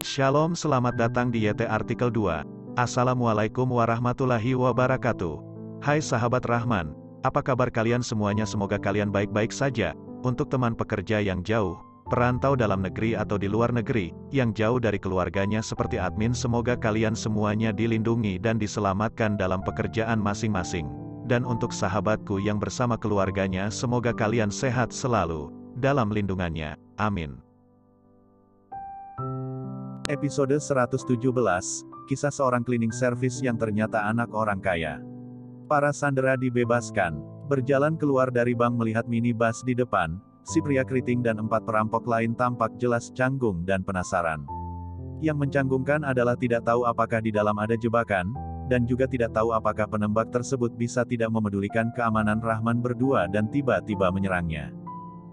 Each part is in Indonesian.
Shalom, selamat datang di YT Artikel 2. Assalamualaikum warahmatullahi wabarakatuh. Hai sahabat Rahman, apa kabar kalian semuanya? Semoga kalian baik-baik saja. Untuk teman pekerja yang jauh, perantau dalam negeri atau di luar negeri, yang jauh dari keluarganya seperti admin, semoga kalian semuanya dilindungi dan diselamatkan dalam pekerjaan masing-masing. Dan untuk sahabatku yang bersama keluarganya, semoga kalian sehat selalu dalam lindungannya. Amin. Episode 117, kisah seorang cleaning service yang ternyata anak orang kaya. Para sandera dibebaskan, berjalan keluar dari bank melihat minibus di depan, si pria keriting dan 4 perampok lain tampak jelas canggung dan penasaran. Yang mencanggungkan adalah tidak tahu apakah di dalam ada jebakan, dan juga tidak tahu apakah penembak tersebut bisa tidak memedulikan keamanan Rahman berdua dan tiba-tiba menyerangnya.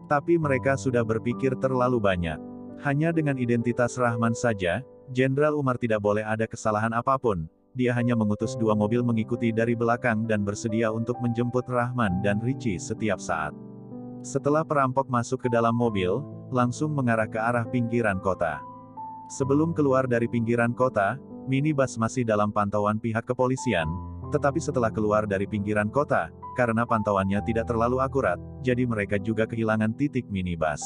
Tapi mereka sudah berpikir terlalu banyak. Hanya dengan identitas Rahman saja, Jenderal Umar tidak boleh ada kesalahan apapun. Dia hanya mengutus 2 mobil mengikuti dari belakang dan bersedia untuk menjemput Rahman dan Richie setiap saat. Setelah perampok masuk ke dalam mobil, langsung mengarah ke arah pinggiran kota. Sebelum keluar dari pinggiran kota, minibus masih dalam pantauan pihak kepolisian, tetapi setelah keluar dari pinggiran kota, karena pantauannya tidak terlalu akurat, jadi mereka juga kehilangan titik minibus.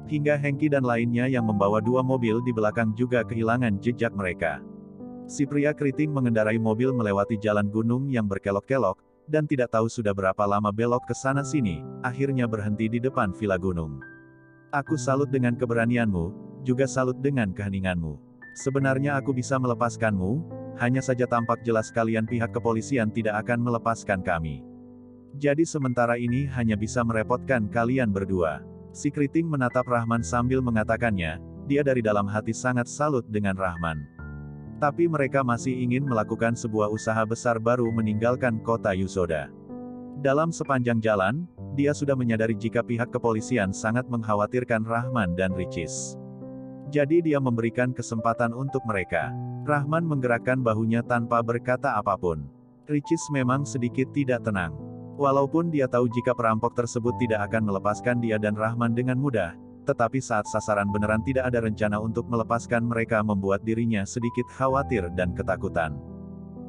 Hingga Hengki dan lainnya yang membawa 2 mobil di belakang juga kehilangan jejak mereka. Si pria keriting mengendarai mobil melewati jalan gunung yang berkelok-kelok, dan tidak tahu sudah berapa lama belok ke sana-sini, akhirnya berhenti di depan villa gunung. Aku salut dengan keberanianmu, juga salut dengan keheninganmu. Sebenarnya aku bisa melepaskanmu, hanya saja tampak jelas kalian pihak kepolisian tidak akan melepaskan kami. Jadi sementara ini hanya bisa merepotkan kalian berdua. Si keriting menatap Rahman sambil mengatakannya, dia dari dalam hati sangat salut dengan Rahman. Tapi mereka masih ingin melakukan sebuah usaha besar baru meninggalkan kota Yusoda. Dalam sepanjang jalan, dia sudah menyadari jika pihak kepolisian sangat mengkhawatirkan Rahman dan Ricis. Jadi dia memberikan kesempatan untuk mereka. Rahman menggerakkan bahunya tanpa berkata apapun. Ricis memang sedikit tidak tenang. Walaupun dia tahu jika perampok tersebut tidak akan melepaskan dia dan Rahman dengan mudah, tetapi saat sasaran beneran tidak ada rencana untuk melepaskan mereka membuat dirinya sedikit khawatir dan ketakutan.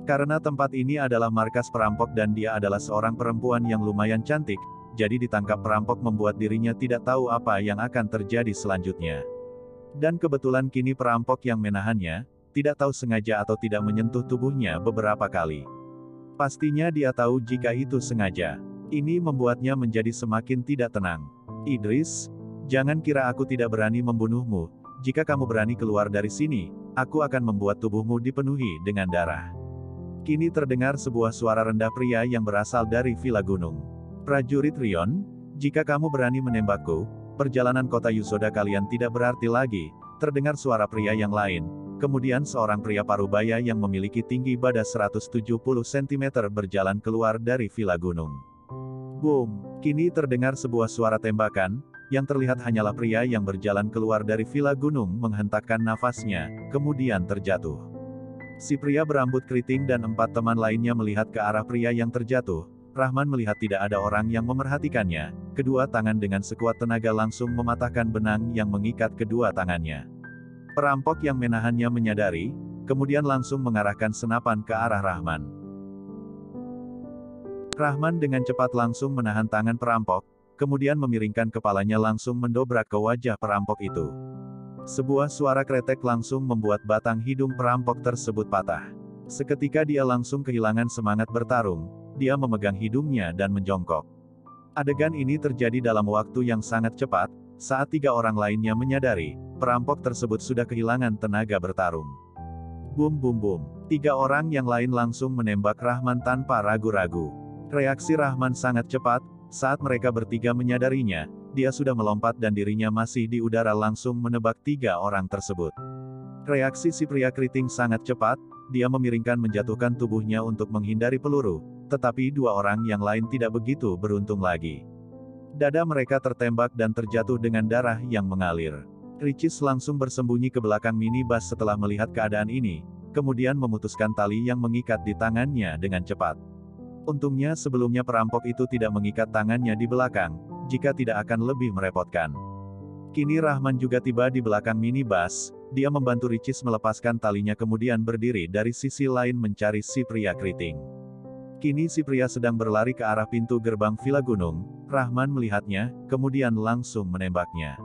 Karena tempat ini adalah markas perampok dan dia adalah seorang perempuan yang lumayan cantik, jadi ditangkap perampok membuat dirinya tidak tahu apa yang akan terjadi selanjutnya. Dan kebetulan kini perampok yang menahannya, tidak tahu sengaja atau tidak menyentuh tubuhnya beberapa kali. Pastinya dia tahu jika itu sengaja. Ini membuatnya menjadi semakin tidak tenang. Idris, jangan kira aku tidak berani membunuhmu. Jika kamu berani keluar dari sini, aku akan membuat tubuhmu dipenuhi dengan darah. Kini terdengar sebuah suara rendah pria yang berasal dari villa gunung. Prajurit Rion, jika kamu berani menembakku, perjalanan kota Yusoda kalian tidak berarti lagi. Terdengar suara pria yang lain. Kemudian seorang pria parubaya yang memiliki tinggi badan 170 cm berjalan keluar dari villa gunung. Boom! Kini terdengar sebuah suara tembakan, yang terlihat hanyalah pria yang berjalan keluar dari villa gunung menghentakkan nafasnya, kemudian terjatuh. Si pria berambut keriting dan 4 teman lainnya melihat ke arah pria yang terjatuh. Rahman melihat tidak ada orang yang memerhatikannya, kedua tangan dengan sekuat tenaga langsung mematahkan benang yang mengikat kedua tangannya. Perampok yang menahannya menyadari, kemudian langsung mengarahkan senapan ke arah Rahman. Rahman dengan cepat langsung menahan tangan perampok, kemudian memiringkan kepalanya langsung mendobrak ke wajah perampok itu. Sebuah suara kretek langsung membuat batang hidung perampok tersebut patah. Seketika dia langsung kehilangan semangat bertarung, dia memegang hidungnya dan menjongkok. Adegan ini terjadi dalam waktu yang sangat cepat, saat 3 orang lainnya menyadari, perampok tersebut sudah kehilangan tenaga bertarung. Bum bum bum. 3 orang yang lain langsung menembak Rahman tanpa ragu-ragu. Reaksi Rahman sangat cepat, saat mereka bertiga menyadarinya, dia sudah melompat dan dirinya masih di udara langsung menebak 3 orang tersebut. Reaksi si pria keriting sangat cepat, dia memiringkan menjatuhkan tubuhnya untuk menghindari peluru, tetapi 2 orang yang lain tidak begitu beruntung lagi. Dada mereka tertembak dan terjatuh dengan darah yang mengalir. Ricis langsung bersembunyi ke belakang minibus setelah melihat keadaan ini, kemudian memutuskan tali yang mengikat di tangannya dengan cepat. Untungnya sebelumnya perampok itu tidak mengikat tangannya di belakang, jika tidak akan lebih merepotkan. Kini Rahman juga tiba di belakang minibus, dia membantu Ricis melepaskan talinya kemudian berdiri dari sisi lain mencari si pria keriting. Kini si pria sedang berlari ke arah pintu gerbang Villa Gunung. Rahman melihatnya, kemudian langsung menembaknya.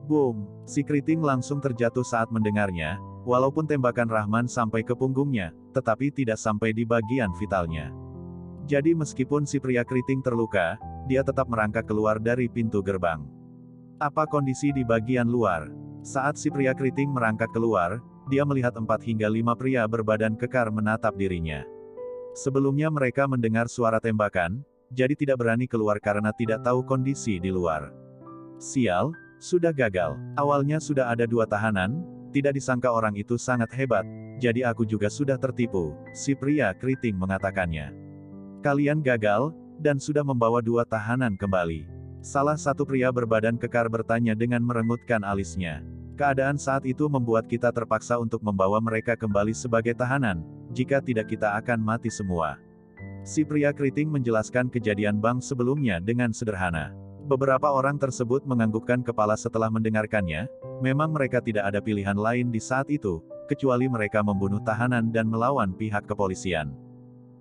Boom! Si keriting langsung terjatuh saat mendengarnya, walaupun tembakan Rahman sampai ke punggungnya, tetapi tidak sampai di bagian vitalnya. Jadi meskipun si pria keriting terluka, dia tetap merangkak keluar dari pintu gerbang. Apa kondisi di bagian luar? Saat si pria keriting merangkak keluar, dia melihat 4 hingga 5 pria berbadan kekar menatap dirinya. Sebelumnya mereka mendengar suara tembakan, jadi tidak berani keluar karena tidak tahu kondisi di luar. Sial, sudah gagal. Awalnya sudah ada 2 tahanan, tidak disangka orang itu sangat hebat, jadi aku juga sudah tertipu, si pria keriting mengatakannya. Kalian gagal, dan sudah membawa 2 tahanan kembali. Salah satu pria berbadan kekar bertanya dengan merengutkan alisnya. Keadaan saat itu membuat kita terpaksa untuk membawa mereka kembali sebagai tahanan, jika tidak kita akan mati semua. Si pria keriting menjelaskan kejadian Bang sebelumnya dengan sederhana. Beberapa orang tersebut menganggukkan kepala setelah mendengarkannya, memang mereka tidak ada pilihan lain di saat itu, kecuali mereka membunuh tahanan dan melawan pihak kepolisian.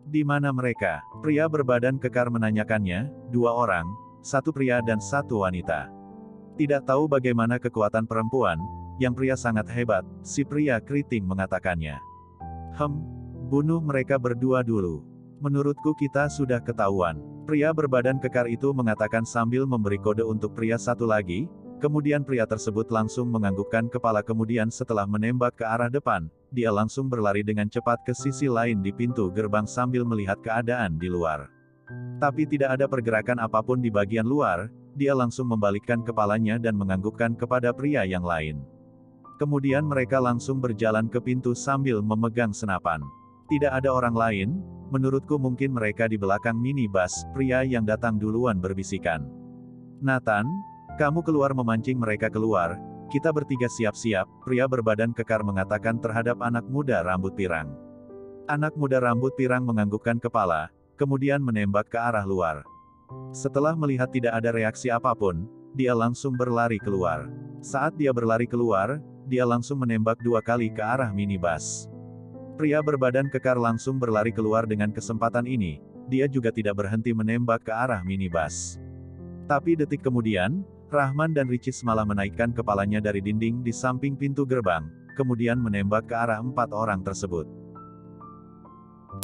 Di mana mereka? Pria berbadan kekar menanyakannya, 2 orang, 1 pria dan 1 wanita. Tidak tahu bagaimana kekuatan perempuan, yang pria sangat hebat, si pria keriting mengatakannya. Bunuh mereka berdua dulu. Menurutku kita sudah ketahuan. Pria berbadan kekar itu mengatakan sambil memberi kode untuk pria satu lagi, kemudian pria tersebut langsung menganggukkan kepala kemudian setelah menembak ke arah depan, dia langsung berlari dengan cepat ke sisi lain di pintu gerbang sambil melihat keadaan di luar. Tapi tidak ada pergerakan apapun di bagian luar, dia langsung membalikkan kepalanya dan menganggukkan kepada pria yang lain. Kemudian mereka langsung berjalan ke pintu sambil memegang senapan. Tidak ada orang lain, menurutku mungkin mereka di belakang minibus, pria yang datang duluan berbisikan. Nathan, kamu keluar memancing mereka keluar, kita bertiga siap-siap, pria berbadan kekar mengatakan terhadap anak muda rambut pirang. Anak muda rambut pirang menganggukkan kepala, kemudian menembak ke arah luar. Setelah melihat tidak ada reaksi apapun, dia langsung berlari keluar. Saat dia berlari keluar, dia langsung menembak 2 kali ke arah minibus. Pria berbadan kekar langsung berlari keluar dengan kesempatan ini, dia juga tidak berhenti menembak ke arah minibus. Tapi detik kemudian, Rahman dan Ricis malah menaikkan kepalanya dari dinding di samping pintu gerbang, kemudian menembak ke arah 4 orang tersebut.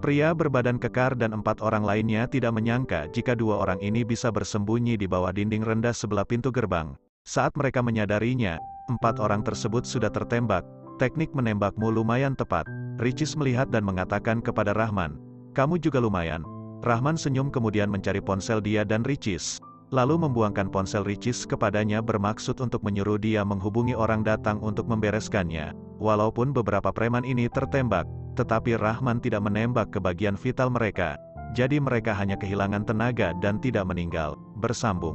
Pria berbadan kekar dan 4 orang lainnya tidak menyangka jika 2 orang ini bisa bersembunyi di bawah dinding rendah sebelah pintu gerbang. Saat mereka menyadarinya, 4 orang tersebut sudah tertembak. Teknik menembakmu lumayan tepat. Ricis melihat dan mengatakan kepada Rahman, kamu juga lumayan. Rahman senyum kemudian mencari ponsel dia dan Ricis. Lalu membuangkan ponsel Ricis kepadanya bermaksud untuk menyuruh dia menghubungi orang datang untuk membereskannya. Walaupun beberapa preman ini tertembak, tetapi Rahman tidak menembak ke bagian vital mereka. Jadi mereka hanya kehilangan tenaga dan tidak meninggal. Bersambung.